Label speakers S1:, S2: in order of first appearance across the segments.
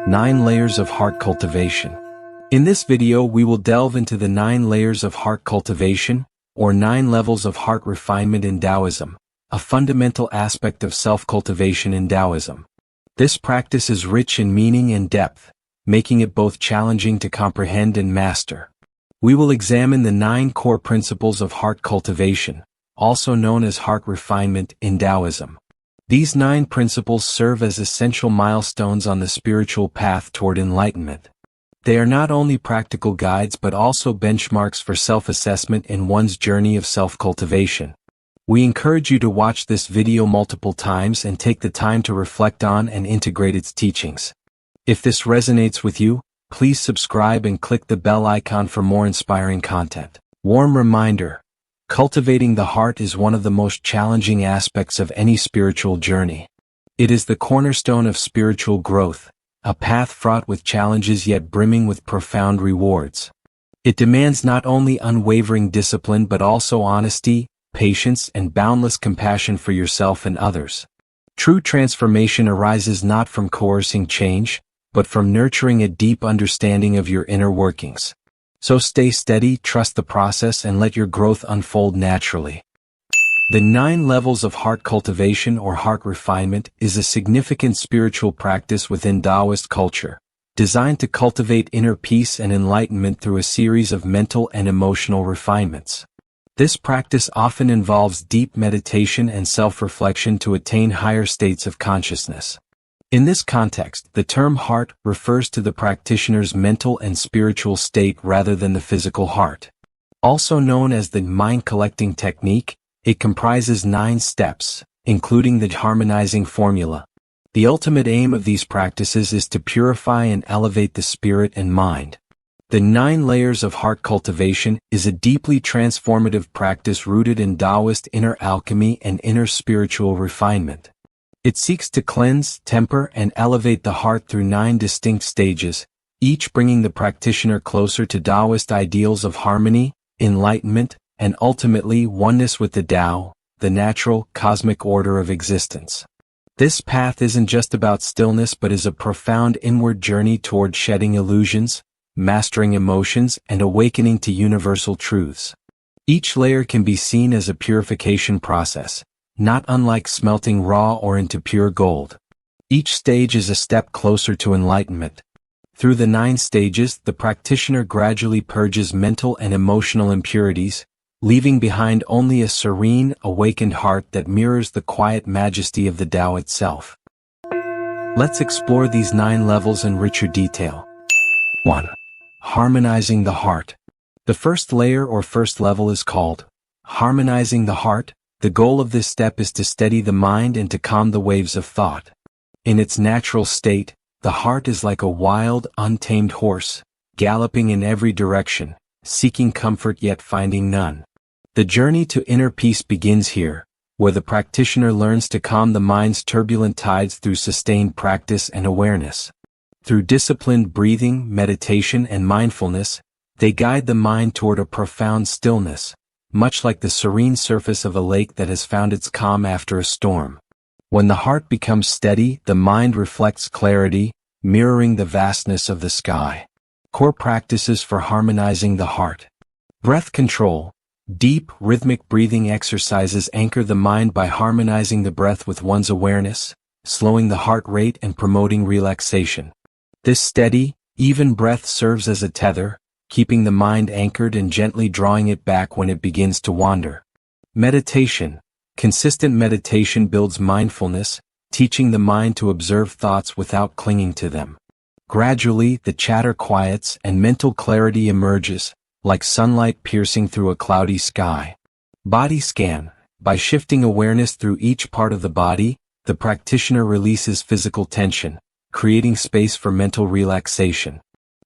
S1: 9 Layers of Heart Cultivation. In this video we will delve into the 9 layers of heart cultivation, or 9 levels of heart refinement in Taoism, a fundamental aspect of self-cultivation in Taoism. This practice is rich in meaning and depth, making it both challenging to comprehend and master. We will examine the 9 core principles of heart cultivation, also known as heart refinement in Taoism. These 9 principles serve as essential milestones on the spiritual path toward enlightenment. They are not only practical guides but also benchmarks for self-assessment in one's journey of self-cultivation. We encourage you to watch this video multiple times and take the time to reflect on and integrate its teachings. If this resonates with you, please subscribe and click the bell icon for more inspiring content. Warm reminder: cultivating the heart is one of the most challenging aspects of any spiritual journey. It is the cornerstone of spiritual growth, a path fraught with challenges yet brimming with profound rewards. It demands not only unwavering discipline but also honesty, patience, and boundless compassion for yourself and others. True transformation arises not from coercing change, but from nurturing a deep understanding of your inner workings. So stay steady, trust the process, and let your growth unfold naturally. The 9 levels of heart cultivation or heart refinement is a significant spiritual practice within Taoist culture, designed to cultivate inner peace and enlightenment through a series of mental and emotional refinements. This practice often involves deep meditation and self-reflection to attain higher states of consciousness. In this context, the term heart refers to the practitioner's mental and spiritual state rather than the physical heart. Also known as the mind-collecting technique, it comprises 9 steps, including the Harmonizing Formula. The ultimate aim of these practices is to purify and elevate the spirit and mind. The 9 layers of heart cultivation is a deeply transformative practice rooted in Taoist inner alchemy and inner spiritual refinement. It seeks to cleanse, temper, and elevate the heart through 9 distinct stages, each bringing the practitioner closer to Taoist ideals of harmony, enlightenment, and ultimately oneness with the Tao, the natural, cosmic order of existence. This path isn't just about stillness but is a profound inward journey toward shedding illusions, mastering emotions, and awakening to universal truths. Each layer can be seen as a purification process, not unlike smelting raw ore into pure gold. Each stage is a step closer to enlightenment. Through the 9 stages, the practitioner gradually purges mental and emotional impurities, leaving behind only a serene, awakened heart that mirrors the quiet majesty of the Tao itself. Let's explore these 9 levels in richer detail. 1. Harmonizing the heart. The first layer or first level is called Harmonizing the Heart. The goal of this step is to steady the mind and to calm the waves of thought. In its natural state, the heart is like a wild, untamed horse, galloping in every direction, seeking comfort yet finding none. The journey to inner peace begins here, where the practitioner learns to calm the mind's turbulent tides through sustained practice and awareness. Through disciplined breathing, meditation, and mindfulness, they guide the mind toward a profound stillness, much like the serene surface of a lake that has found its calm after a storm. When the heart becomes steady, the mind reflects clarity, mirroring the vastness of the sky. Core practices for harmonizing the heart. Breath control. Deep, rhythmic breathing exercises anchor the mind by harmonizing the breath with one's awareness, slowing the heart rate and promoting relaxation. This steady, even breath serves as a tether, keeping the mind anchored and gently drawing it back when it begins to wander. Meditation. Consistent meditation builds mindfulness, teaching the mind to observe thoughts without clinging to them. Gradually, the chatter quiets and mental clarity emerges, like sunlight piercing through a cloudy sky. Body scan. By shifting awareness through each part of the body, the practitioner releases physical tension, creating space for mental relaxation.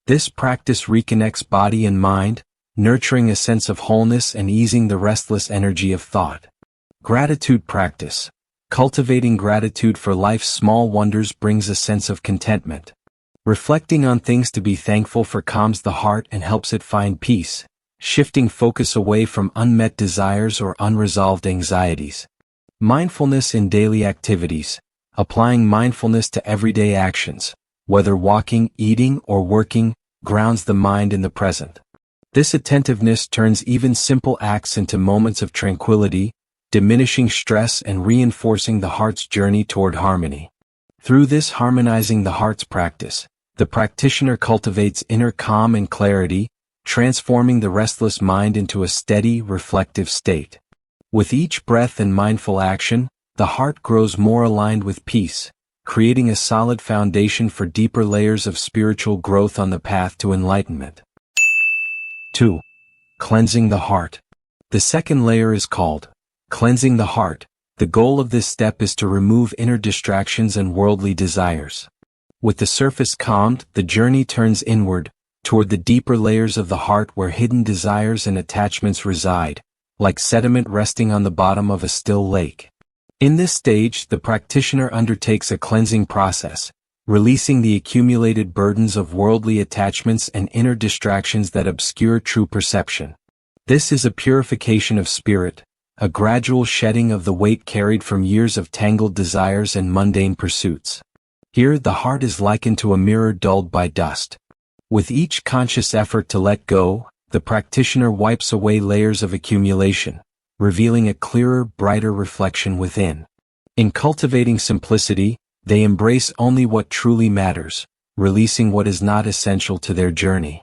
S1: This practice reconnects body and mind, nurturing a sense of wholeness and easing the restless energy of thought. Gratitude practice. Cultivating gratitude for life's small wonders brings a sense of contentment. Reflecting on things to be thankful for calms the heart and helps it find peace, shifting focus away from unmet desires or unresolved anxieties. Mindfulness in daily activities. Applying mindfulness to everyday actions, whether walking, eating, or working, grounds the mind in the present. This attentiveness turns even simple acts into moments of tranquility, diminishing stress and reinforcing the heart's journey toward harmony. Through this harmonizing the heart's practice, the practitioner cultivates inner calm and clarity, transforming the restless mind into a steady, reflective state. With each breath and mindful action, the heart grows more aligned with peace, creating a solid foundation for deeper layers of spiritual growth on the path to enlightenment. 2. Cleansing the heart. The second layer is called cleansing the heart. The goal of this step is to remove inner distractions and worldly desires. With the surface calmed, the journey turns inward, toward the deeper layers of the heart where hidden desires and attachments reside, like sediment resting on the bottom of a still lake. In this stage, the practitioner undertakes a cleansing process, releasing the accumulated burdens of worldly attachments and inner distractions that obscure true perception. This is a purification of spirit, a gradual shedding of the weight carried from years of tangled desires and mundane pursuits. Here, the heart is likened to a mirror dulled by dust. With each conscious effort to let go, the practitioner wipes away layers of accumulation, revealing a clearer, brighter reflection within. In cultivating simplicity, they embrace only what truly matters, releasing what is not essential to their journey.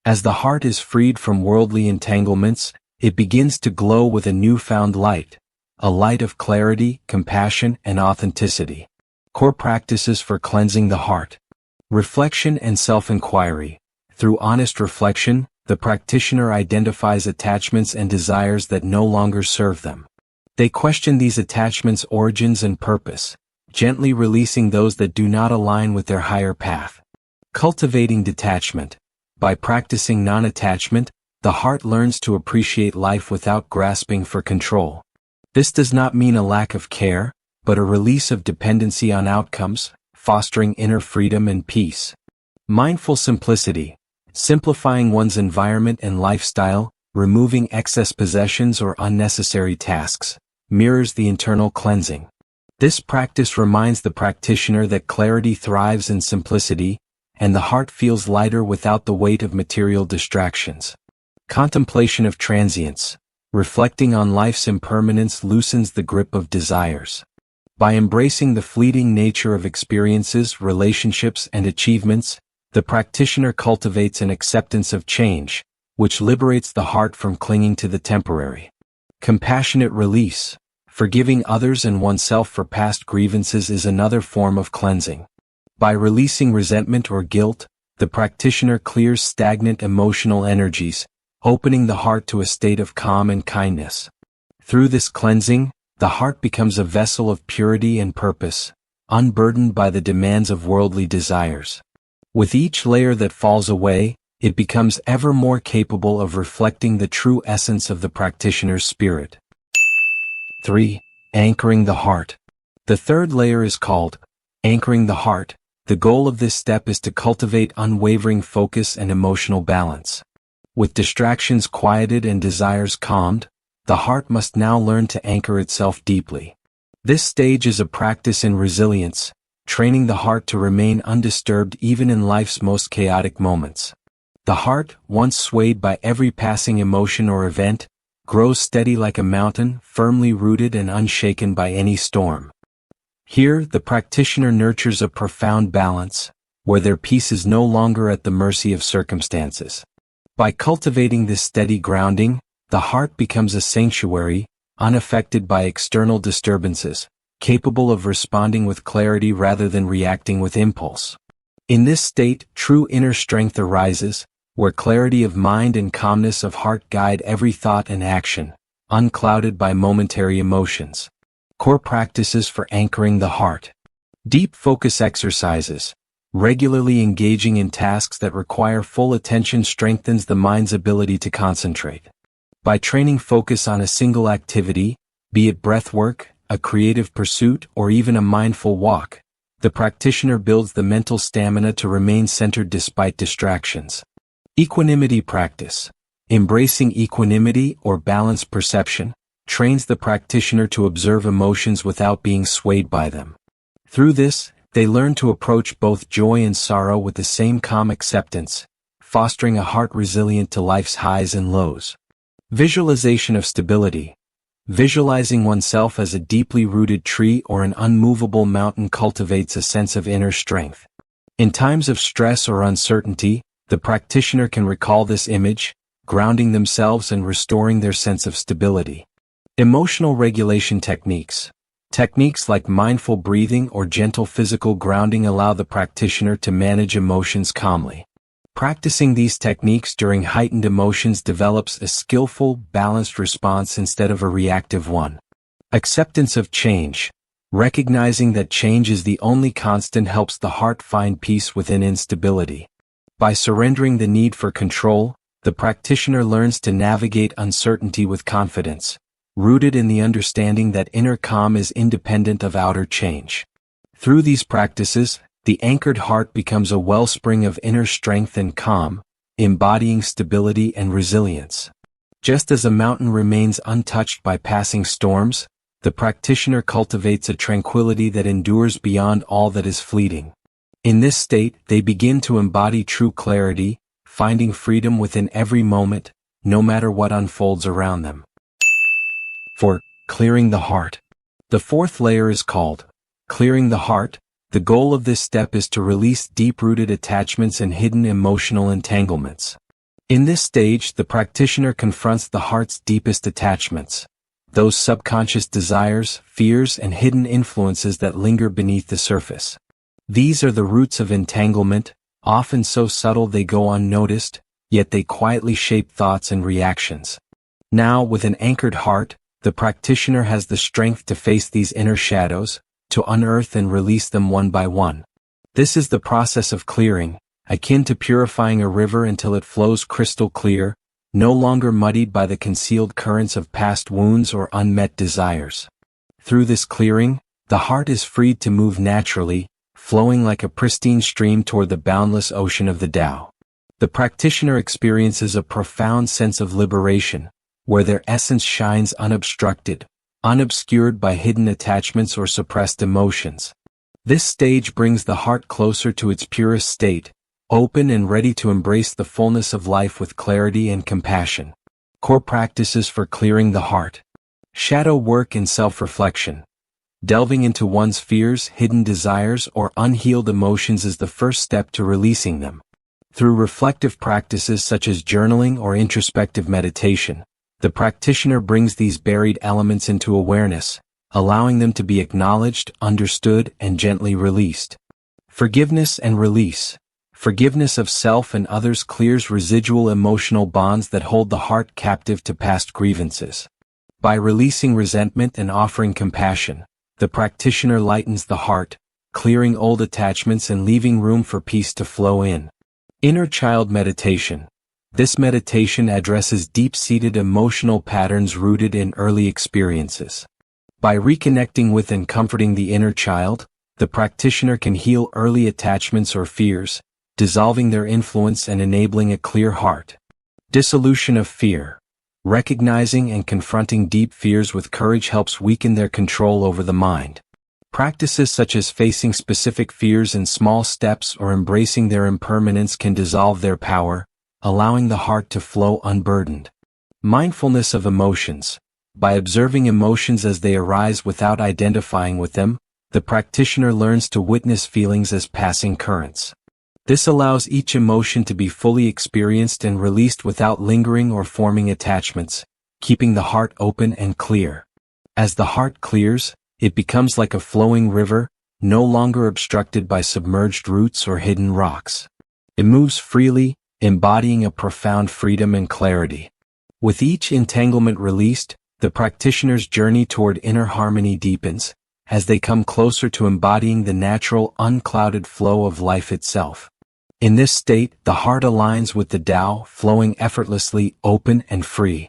S1: As the heart is freed from worldly entanglements, it begins to glow with a newfound light, a light of clarity, compassion, and authenticity. Core practices for cleansing the heart. Reflection and self-inquiry. Through honest reflection, the practitioner identifies attachments and desires that no longer serve them. They question these attachments' origins and purpose, gently releasing those that do not align with their higher path. Cultivating detachment. By practicing non-attachment, the heart learns to appreciate life without grasping for control. This does not mean a lack of care, but a release of dependency on outcomes, fostering inner freedom and peace. Mindful simplicity. Simplifying one's environment and lifestyle, removing excess possessions or unnecessary tasks, mirrors the internal cleansing. This practice reminds the practitioner that clarity thrives in simplicity, and the heart feels lighter without the weight of material distractions. Contemplation of transience. Reflecting on life's impermanence loosens the grip of desires. By embracing the fleeting nature of experiences, relationships, and achievements, the practitioner cultivates an acceptance of change, which liberates the heart from clinging to the temporary. Compassionate release. Forgiving others and oneself for past grievances is another form of cleansing. By releasing resentment or guilt, the practitioner clears stagnant emotional energies, opening the heart to a state of calm and kindness. Through this cleansing, the heart becomes a vessel of purity and purpose, unburdened by the demands of worldly desires. With each layer that falls away, it becomes ever more capable of reflecting the true essence of the practitioner's spirit. 3. Anchoring the heart. The third layer is called anchoring the heart. The goal of this step is to cultivate unwavering focus and emotional balance. With distractions quieted and desires calmed, the heart must now learn to anchor itself deeply. This stage is a practice in resilience, training the heart to remain undisturbed even in life's most chaotic moments. The heart, once swayed by every passing emotion or event, grows steady like a mountain, firmly rooted and unshaken by any storm. Here, the practitioner nurtures a profound balance, where their peace is no longer at the mercy of circumstances. By cultivating this steady grounding, the heart becomes a sanctuary, unaffected by external disturbances, capable of responding with clarity rather than reacting with impulse. In this state, true inner strength arises, where clarity of mind and calmness of heart guide every thought and action, unclouded by momentary emotions. Core practices for anchoring the heart. Deep focus exercises. Regularly engaging in tasks that require full attention strengthens the mind's ability to concentrate. By training focus on a single activity, be it breathwork, a creative pursuit, or even a mindful walk, the practitioner builds the mental stamina to remain centered despite distractions. Equanimity practice. Embracing equanimity or balanced perception trains the practitioner to observe emotions without being swayed by them. Through this, They learn to approach both joy and sorrow with the same calm acceptance, fostering a heart resilient to life's highs and lows. Visualization of stability. Visualizing oneself as a deeply rooted tree or an unmovable mountain cultivates a sense of inner strength. In times of stress or uncertainty, the practitioner can recall this image, grounding themselves and restoring their sense of stability. Emotional regulation techniques. Techniques like mindful breathing or gentle physical grounding allow the practitioner to manage emotions calmly. Practicing these techniques during heightened emotions develops a skillful, balanced response instead of a reactive one. Acceptance of change. Recognizing that change is the only constant helps the heart find peace within instability. By surrendering the need for control, the practitioner learns to navigate uncertainty with confidence, rooted in the understanding that inner calm is independent of outer change. Through these practices, the anchored heart becomes a wellspring of inner strength and calm, embodying stability and resilience. Just as a mountain remains untouched by passing storms, the practitioner cultivates a tranquility that endures beyond all that is fleeting. In this state, they begin to embody true clarity, finding freedom within every moment, no matter what unfolds around them. 4. Clearing the heart. The fourth layer is called clearing the heart. The goal of this step is to release deep-rooted attachments and hidden emotional entanglements. In this stage, the practitioner confronts the heart's deepest attachments, those subconscious desires, fears, and hidden influences that linger beneath the surface. These are the roots of entanglement, often so subtle they go unnoticed, yet they quietly shape thoughts and reactions. Now, with an anchored heart, the practitioner has the strength to face these inner shadows, to unearth and release them one by one. This is the process of clearing, akin to purifying a river until it flows crystal clear, no longer muddied by the concealed currents of past wounds or unmet desires. Through this clearing, the heart is freed to move naturally, flowing like a pristine stream toward the boundless ocean of the Tao. The practitioner experiences a profound sense of liberation, where their essence shines unobstructed, unobscured by hidden attachments or suppressed emotions. This stage brings the heart closer to its purest state, open and ready to embrace the fullness of life with clarity and compassion. Core practices for clearing the heart. Shadow work and self-reflection. Delving into one's fears, hidden desires, or unhealed emotions is the first step to releasing them. Through reflective practices such as journaling or introspective meditation, the practitioner brings these buried elements into awareness, allowing them to be acknowledged, understood, and gently released. Forgiveness and release. Forgiveness of self and others clears residual emotional bonds that hold the heart captive to past grievances. By releasing resentment and offering compassion, the practitioner lightens the heart, clearing old attachments and leaving room for peace to flow in. Inner child meditation. This meditation addresses deep-seated emotional patterns rooted in early experiences. By reconnecting with and comforting the inner child, the practitioner can heal early attachments or fears, dissolving their influence and enabling a clear heart. Dissolution of fear. Recognizing and confronting deep fears with courage helps weaken their control over the mind. Practices such as facing specific fears in small steps or embracing their impermanence can dissolve their power, allowing the heart to flow unburdened. Mindfulness of emotions. By observing emotions as they arise without identifying with them, the practitioner learns to witness feelings as passing currents. This allows each emotion to be fully experienced and released without lingering or forming attachments, keeping the heart open and clear. As the heart clears, it becomes like a flowing river, no longer obstructed by submerged roots or hidden rocks. It moves freely, embodying a profound freedom and clarity. With each entanglement released, the practitioner's journey toward inner harmony deepens, as they come closer to embodying the natural, unclouded flow of life itself. In this state, the heart aligns with the Tao, flowing effortlessly, open and free.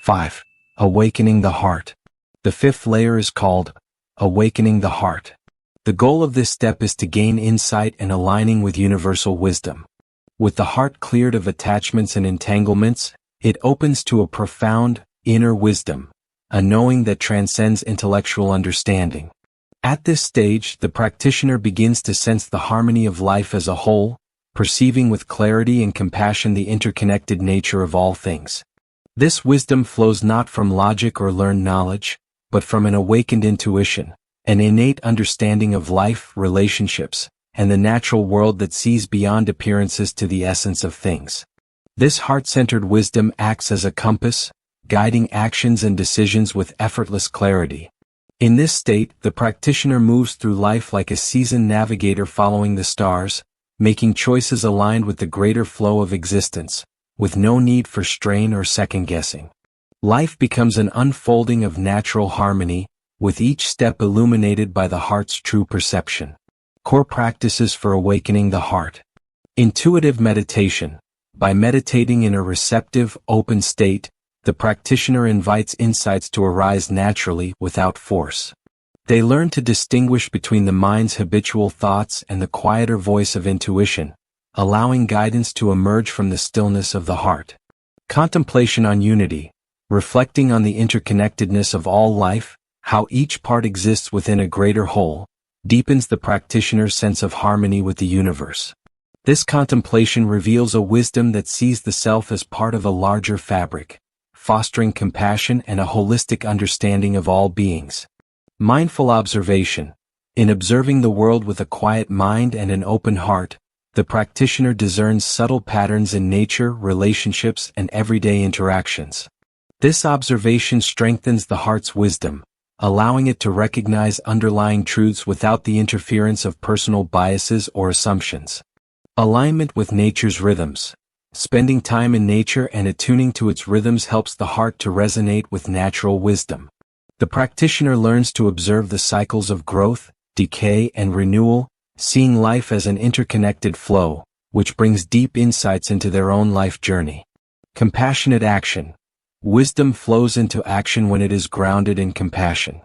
S1: 5. Awakening the heart. The fifth layer is called awakening the heart. The goal of this step is to gain insight and aligning with universal wisdom. With the heart cleared of attachments and entanglements, it opens to a profound, inner wisdom, a knowing that transcends intellectual understanding. At this stage, the practitioner begins to sense the harmony of life as a whole, perceiving with clarity and compassion the interconnected nature of all things. This wisdom flows not from logic or learned knowledge, but from an awakened intuition, an innate understanding of life, relationships, and the natural world that sees beyond appearances to the essence of things. This heart-centered wisdom acts as a compass, guiding actions and decisions with effortless clarity. In this state, the practitioner moves through life like a seasoned navigator following the stars, making choices aligned with the greater flow of existence, with no need for strain or second-guessing. Life becomes an unfolding of natural harmony, with each step illuminated by the heart's true perception. Core practices for awakening the heart. Intuitive meditation. By meditating in a receptive, open state, the practitioner invites insights to arise naturally without force. They learn to distinguish between the mind's habitual thoughts and the quieter voice of intuition, allowing guidance to emerge from the stillness of the heart. Contemplation on unity. Reflecting on the interconnectedness of all life, how each part exists within a greater whole, deepens the practitioner's sense of harmony with the universe. This contemplation reveals a wisdom that sees the self as part of a larger fabric, fostering compassion and a holistic understanding of all beings. Mindful observation. In observing the world with a quiet mind and an open heart, the practitioner discerns subtle patterns in nature, relationships, and everyday interactions. This observation strengthens the heart's wisdom, allowing it to recognize underlying truths without the interference of personal biases or assumptions. Alignment with nature's rhythms. Spending time in nature and attuning to its rhythms helps the heart to resonate with natural wisdom. The practitioner learns to observe the cycles of growth, decay, and renewal, seeing life as an interconnected flow, which brings deep insights into their own life journey. Compassionate action. Wisdom flows into action when it is grounded in compassion.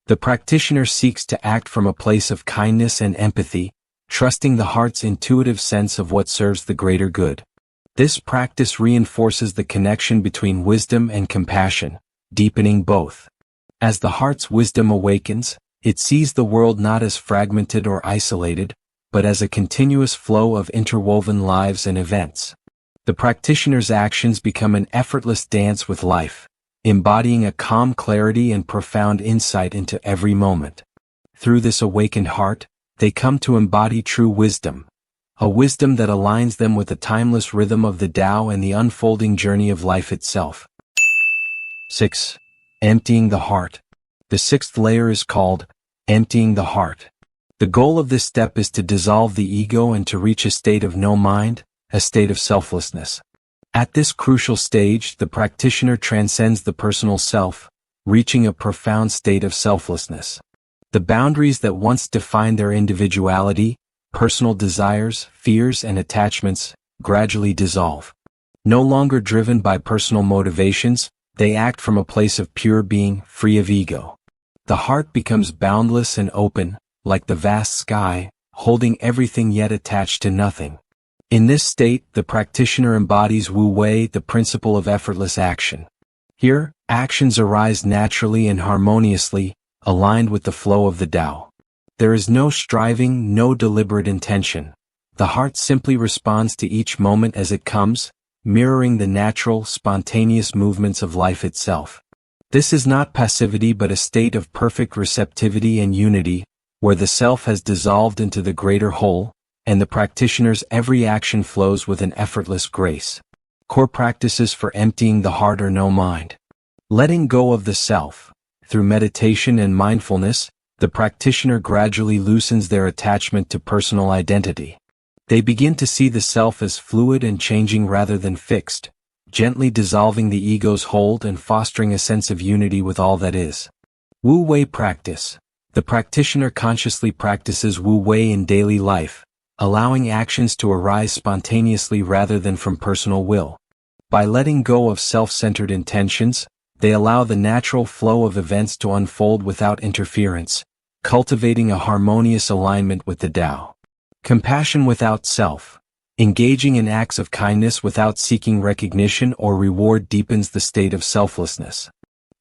S1: The practitioner seeks to act from a place of kindness and empathy, trusting the heart's intuitive sense of what serves the greater good. This practice reinforces the connection between wisdom and compassion, deepening both. As the heart's wisdom awakens, it sees the world not as fragmented or isolated, but as a continuous flow of interwoven lives and events. The practitioner's actions become an effortless dance with life, embodying a calm clarity and profound insight into every moment. Through this awakened heart, they come to embody true wisdom, a wisdom that aligns them with the timeless rhythm of the Tao and the unfolding journey of life itself. 6. Emptying the heart. The sixth layer is called emptying the heart. The goal of this step is to dissolve the ego and to reach a state of no mind, a state of selflessness. At this crucial stage, the practitioner transcends the personal self, reaching a profound state of selflessness. The boundaries that once defined their individuality, personal desires, fears, and attachments, gradually dissolve. No longer driven by personal motivations, they act from a place of pure being, free of ego. The heart becomes boundless and open, like the vast sky, holding everything yet attached to nothing. In this state, the practitioner embodies Wu Wei, the principle of effortless action. Here, actions arise naturally and harmoniously, aligned with the flow of the Tao. There is no striving, no deliberate intention. The heart simply responds to each moment as it comes, mirroring the natural, spontaneous movements of life itself. This is not passivity but a state of perfect receptivity and unity, where the self has dissolved into the greater whole, and the practitioner's every action flows with an effortless grace. Core practices for emptying the heart are no mind. Letting go of the self. Through meditation and mindfulness, the practitioner gradually loosens their attachment to personal identity. They begin to see the self as fluid and changing rather than fixed, gently dissolving the ego's hold and fostering a sense of unity with all that is. Wu Wei practice. The practitioner consciously practices Wu Wei in daily life, allowing actions to arise spontaneously rather than from personal will. By letting go of self-centered intentions, they allow the natural flow of events to unfold without interference, cultivating a harmonious alignment with the Tao. Compassion without self. Engaging in acts of kindness without seeking recognition or reward deepens the state of selflessness.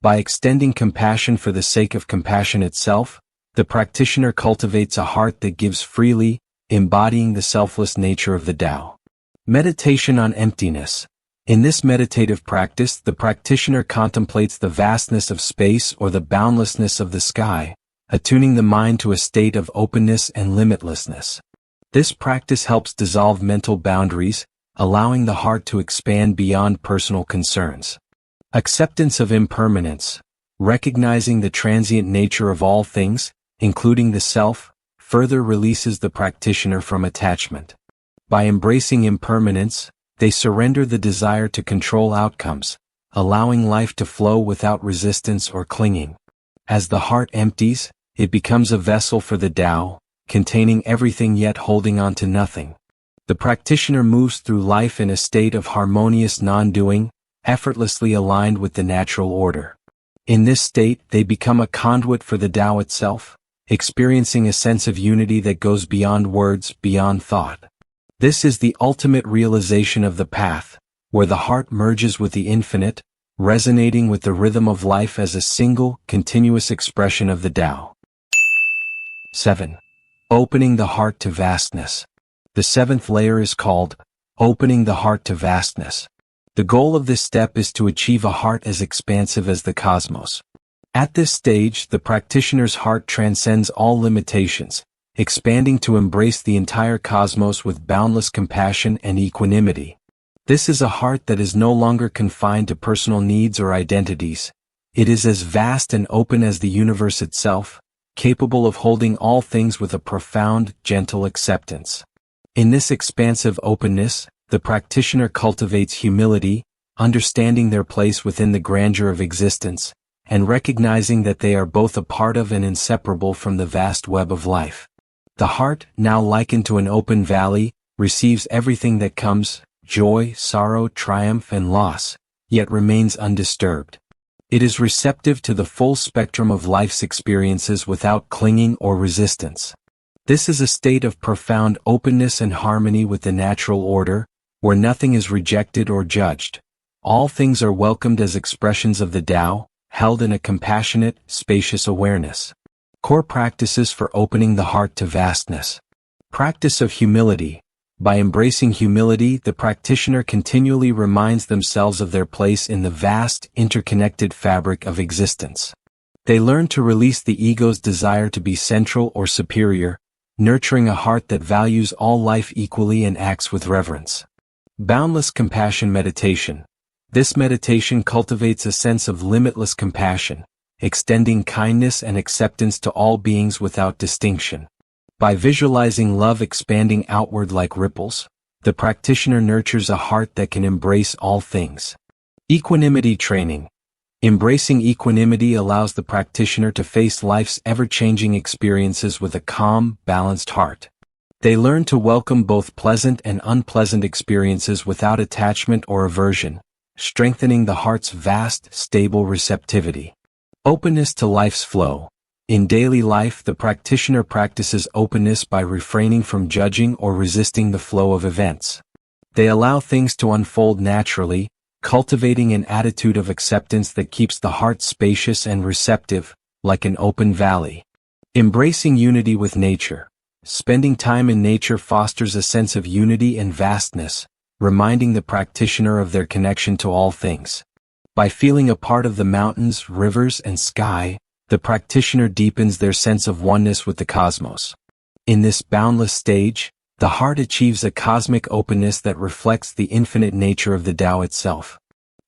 S1: By extending compassion for the sake of compassion itself, the practitioner cultivates a heart that gives freely, embodying the selfless nature of the Tao. Meditation on emptiness. In this meditative practice, the practitioner contemplates the vastness of space or the boundlessness of the sky, attuning the mind to a state of openness and limitlessness. This practice helps dissolve mental boundaries, allowing the heart to expand beyond personal concerns. Acceptance of impermanence. Recognizing the transient nature of all things, including the self, further releases the practitioner from attachment. By embracing impermanence, they surrender the desire to control outcomes, allowing life to flow without resistance or clinging. As the heart empties, it becomes a vessel for the Tao, containing everything yet holding on to nothing. The practitioner moves through life in a state of harmonious non-doing, effortlessly aligned with the natural order. In this state, they become a conduit for the Tao itself, experiencing a sense of unity that goes beyond words, beyond thought. This is the ultimate realization of the path, where the heart merges with the infinite, resonating with the rhythm of life as a single, continuous expression of the Tao. 7. Opening the heart to vastness. The seventh layer is called opening the heart to vastness. The goal of this step is to achieve a heart as expansive as the cosmos. At this stage, the practitioner's heart transcends all limitations, expanding to embrace the entire cosmos with boundless compassion and equanimity. This is a heart that is no longer confined to personal needs or identities. It is as vast and open as the universe itself, capable of holding all things with a profound, gentle acceptance. In this expansive openness, the practitioner cultivates humility, understanding their place within the grandeur of existence, and recognizing that they are both a part of and inseparable from the vast web of life. The heart, now likened to an open valley, receives everything that comes, joy, sorrow, triumph, and loss, yet remains undisturbed. It is receptive to the full spectrum of life's experiences without clinging or resistance. This is a state of profound openness and harmony with the natural order, where nothing is rejected or judged. All things are welcomed as expressions of the Tao, held in a compassionate, spacious awareness. Core practices for opening the heart to vastness. Practice of humility. By embracing humility, the practitioner continually reminds themselves of their place in the vast, interconnected fabric of existence. They learn to release the ego's desire to be central or superior, nurturing a heart that values all life equally and acts with reverence. Boundless compassion meditation. This meditation cultivates a sense of limitless compassion, extending kindness and acceptance to all beings without distinction. By visualizing love expanding outward like ripples, the practitioner nurtures a heart that can embrace all things. Equanimity training. Embracing equanimity allows the practitioner to face life's ever-changing experiences with a calm, balanced heart. They learn to welcome both pleasant and unpleasant experiences without attachment or aversion, strengthening the heart's vast, stable receptivity. Openness to life's flow. In daily life, the practitioner practices openness by refraining from judging or resisting the flow of events. They allow things to unfold naturally, cultivating an attitude of acceptance that keeps the heart spacious and receptive, like an open valley. Embracing unity with nature. Spending time in nature fosters a sense of unity and vastness, reminding the practitioner of their connection to all things. By feeling a part of the mountains, rivers, and sky, the practitioner deepens their sense of oneness with the cosmos. In this boundless stage, the heart achieves a cosmic openness that reflects the infinite nature of the Tao itself.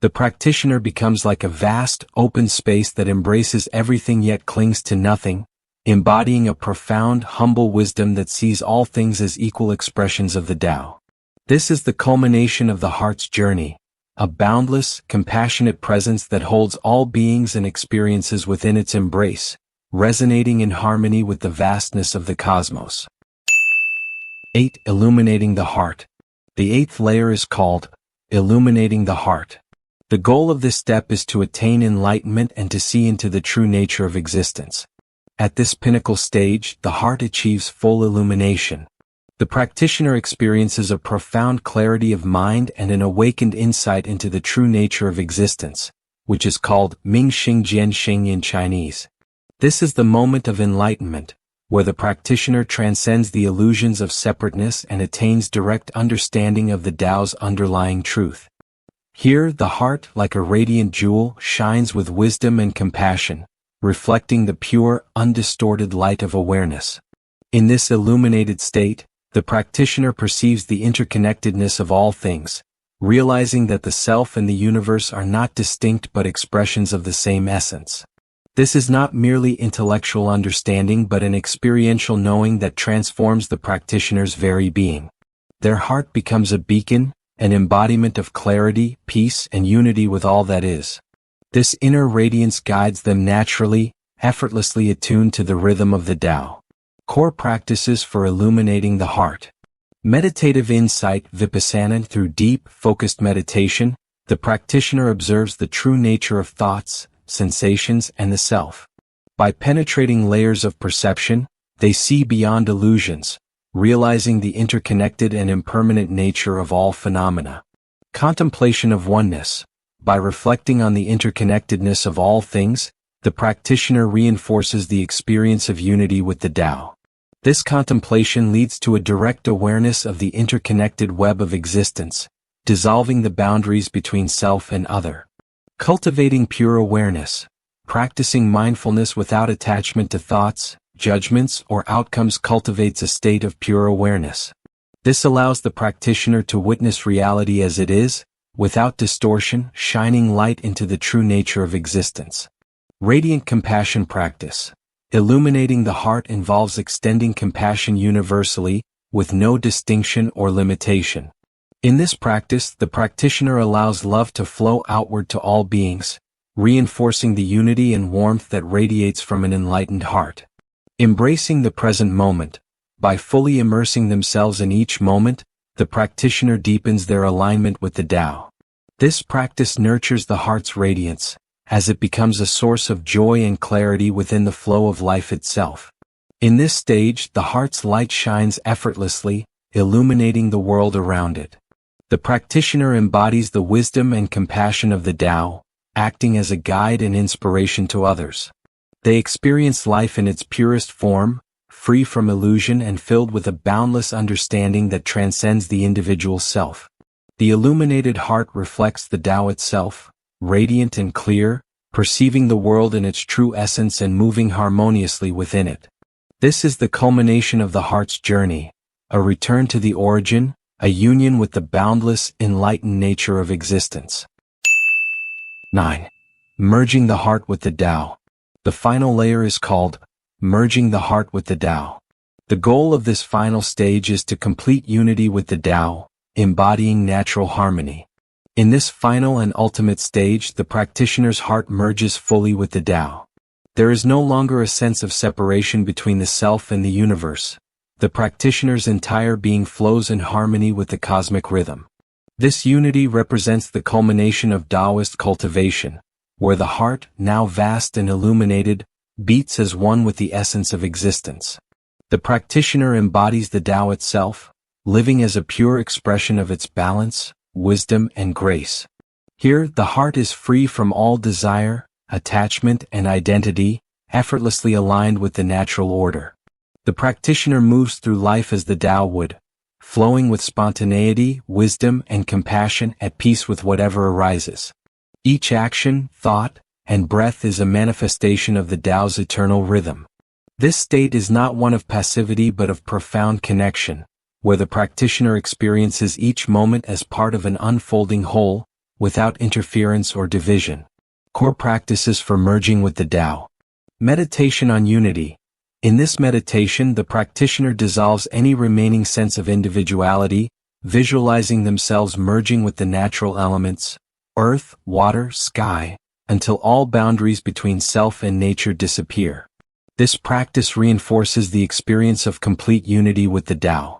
S1: The practitioner becomes like a vast, open space that embraces everything yet clings to nothing, embodying a profound, humble wisdom that sees all things as equal expressions of the Tao. This is the culmination of the heart's journey, a boundless, compassionate presence that holds all beings and experiences within its embrace, resonating in harmony with the vastness of the cosmos. 8. Illuminating the heart. The eighth layer is called Illuminating the Heart. The goal of this step is to attain enlightenment and to see into the true nature of existence. At this pinnacle stage, the heart achieves full illumination. The practitioner experiences a profound clarity of mind and an awakened insight into the true nature of existence, which is called Ming Xing Jian Xing in Chinese. This is the moment of enlightenment, where the practitioner transcends the illusions of separateness and attains direct understanding of the Tao's underlying truth. Here, the heart, like a radiant jewel, shines with wisdom and compassion, reflecting the pure, undistorted light of awareness. In this illuminated state, the practitioner perceives the interconnectedness of all things, realizing that the self and the universe are not distinct but expressions of the same essence. This is not merely intellectual understanding but an experiential knowing that transforms the practitioner's very being. Their heart becomes a beacon, an embodiment of clarity, peace, and unity with all that is. This inner radiance guides them naturally, effortlessly attuned to the rhythm of the Tao. Core practices for illuminating the heart. Meditative insight vipassana. Through deep, focused meditation, the practitioner observes the true nature of thoughts, sensations, and the self. By penetrating layers of perception, they see beyond illusions, realizing the interconnected and impermanent nature of all phenomena. Contemplation of oneness. By reflecting on the interconnectedness of all things, the practitioner reinforces the experience of unity with the Tao. This contemplation leads to a direct awareness of the interconnected web of existence, dissolving the boundaries between self and other. Cultivating pure awareness. Practicing mindfulness without attachment to thoughts, judgments, or outcomes cultivates a state of pure awareness. This allows the practitioner to witness reality as it is, without distortion, shining light into the true nature of existence. Radiant compassion practice. Illuminating the heart involves extending compassion universally, with no distinction or limitation. In this practice, the practitioner allows love to flow outward to all beings, reinforcing the unity and warmth that radiates from an enlightened heart. Embracing the present moment. By fully immersing themselves in each moment, the practitioner deepens their alignment with the Tao. This practice nurtures the heart's radiance, as it becomes a source of joy and clarity within the flow of life itself. In this stage, the heart's light shines effortlessly, illuminating the world around it. The practitioner embodies the wisdom and compassion of the Tao, acting as a guide and inspiration to others. They experience life in its purest form, free from illusion and filled with a boundless understanding that transcends the individual self. The illuminated heart reflects the Tao itself, radiant and clear, perceiving the world in its true essence and moving harmoniously within it. This is the culmination of the heart's journey, a return to the origin, a union with the boundless, enlightened nature of existence. 9. Merging the heart with the Tao. The final layer is called merging the heart with the Tao. The goal of this final stage is to complete unity with the Tao, embodying natural harmony. In this final and ultimate stage, the practitioner's heart merges fully with the Tao. There is no longer a sense of separation between the self and the universe. The practitioner's entire being flows in harmony with the cosmic rhythm. This unity represents the culmination of Taoist cultivation, where the heart, now vast and illuminated, beats as one with the essence of existence. The practitioner embodies the Tao itself, living as a pure expression of its balance, wisdom, and grace. Here, the heart is free from all desire, attachment, and identity, effortlessly aligned with the natural order. The practitioner moves through life as the Tao would, flowing with spontaneity, wisdom, and compassion, at peace with whatever arises. Each action, thought, and breath is a manifestation of the Tao's eternal rhythm. This state is not one of passivity but of profound connection, where the practitioner experiences each moment as part of an unfolding whole, without interference or division. Core practices for merging with the Tao. Meditation on unity. In this meditation, the practitioner dissolves any remaining sense of individuality, visualizing themselves merging with the natural elements, earth, water, sky, until all boundaries between self and nature disappear. This practice reinforces the experience of complete unity with the Tao.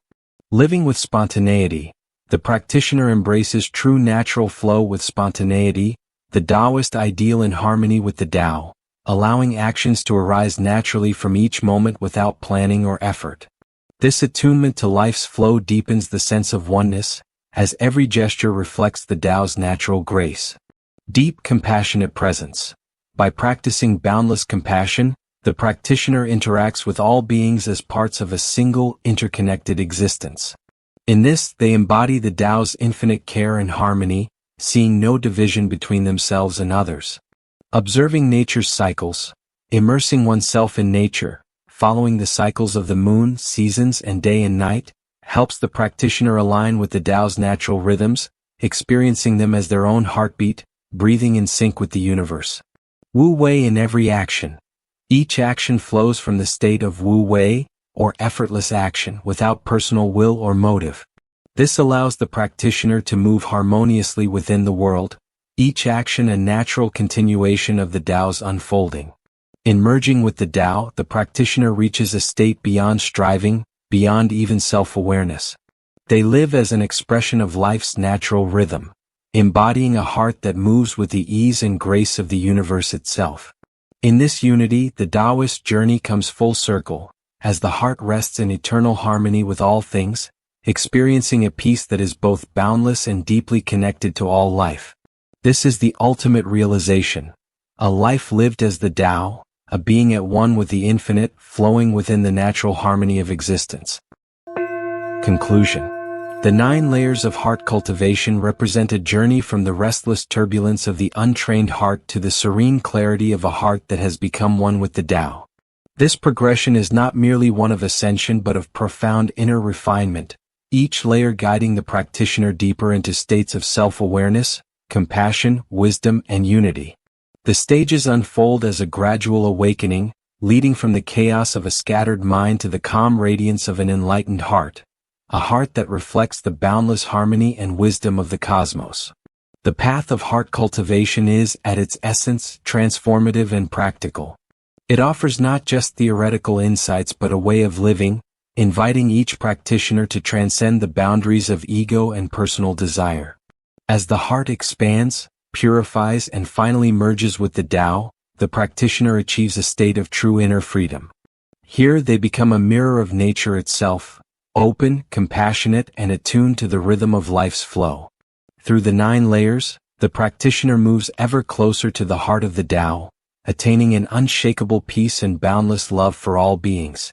S1: Living with spontaneity. The practitioner embraces true natural flow with spontaneity, the Taoist ideal in harmony with the Tao, allowing actions to arise naturally from each moment without planning or effort. This attunement to life's flow deepens the sense of oneness, as every gesture reflects the Tao's natural grace. Deep compassionate presence. By practicing boundless compassion, the practitioner interacts with all beings as parts of a single, interconnected existence. In this, they embody the Tao's infinite care and harmony, seeing no division between themselves and others. Observing nature's cycles, immersing oneself in nature, following the cycles of the moon, seasons, and day and night, helps the practitioner align with the Tao's natural rhythms, experiencing them as their own heartbeat, breathing in sync with the universe. Wu Wei in every action. Each action flows from the state of Wu Wei, or effortless action, without personal will or motive. This allows the practitioner to move harmoniously within the world, each action a natural continuation of the Tao's unfolding. In merging with the Tao, the practitioner reaches a state beyond striving, beyond even self-awareness. They live as an expression of life's natural rhythm, embodying a heart that moves with the ease and grace of the universe itself. In this unity, the Taoist journey comes full circle, as the heart rests in eternal harmony with all things, experiencing a peace that is both boundless and deeply connected to all life. This is the ultimate realization, a life lived as the Tao, a being at one with the infinite, flowing within the natural harmony of existence. Conclusion. The 9 layers of heart cultivation represent a journey from the restless turbulence of the untrained heart to the serene clarity of a heart that has become one with the Tao. This progression is not merely one of ascension but of profound inner refinement, each layer guiding the practitioner deeper into states of self-awareness, compassion, wisdom, and unity. The stages unfold as a gradual awakening, leading from the chaos of a scattered mind to the calm radiance of an enlightened heart, a heart that reflects the boundless harmony and wisdom of the cosmos. The path of heart cultivation is, at its essence, transformative and practical. It offers not just theoretical insights but a way of living, inviting each practitioner to transcend the boundaries of ego and personal desire. As the heart expands, purifies, and finally merges with the Tao, the practitioner achieves a state of true inner freedom. Here they become a mirror of nature itself, open, compassionate, and attuned to the rhythm of life's flow. Through the 9 layers, the practitioner moves ever closer to the heart of the Tao, attaining an unshakable peace and boundless love for all beings.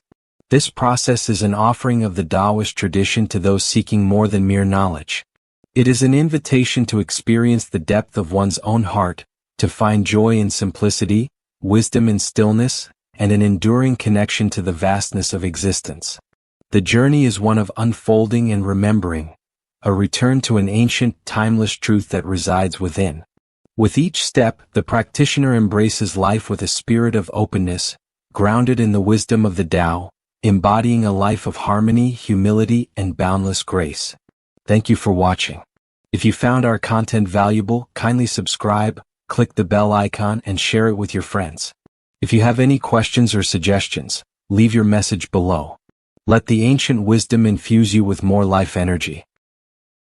S1: This process is an offering of the Taoist tradition to those seeking more than mere knowledge. It is an invitation to experience the depth of one's own heart, to find joy in simplicity, wisdom in stillness, and an enduring connection to the vastness of existence. The journey is one of unfolding and remembering, a return to an ancient, timeless truth that resides within. With each step, the practitioner embraces life with a spirit of openness, grounded in the wisdom of the Tao, embodying a life of harmony, humility, and boundless grace. Thank you for watching. If you found our content valuable, kindly subscribe, click the bell icon, and share it with your friends. If you have any questions or suggestions, leave your message below. Let the ancient wisdom infuse you with more life energy.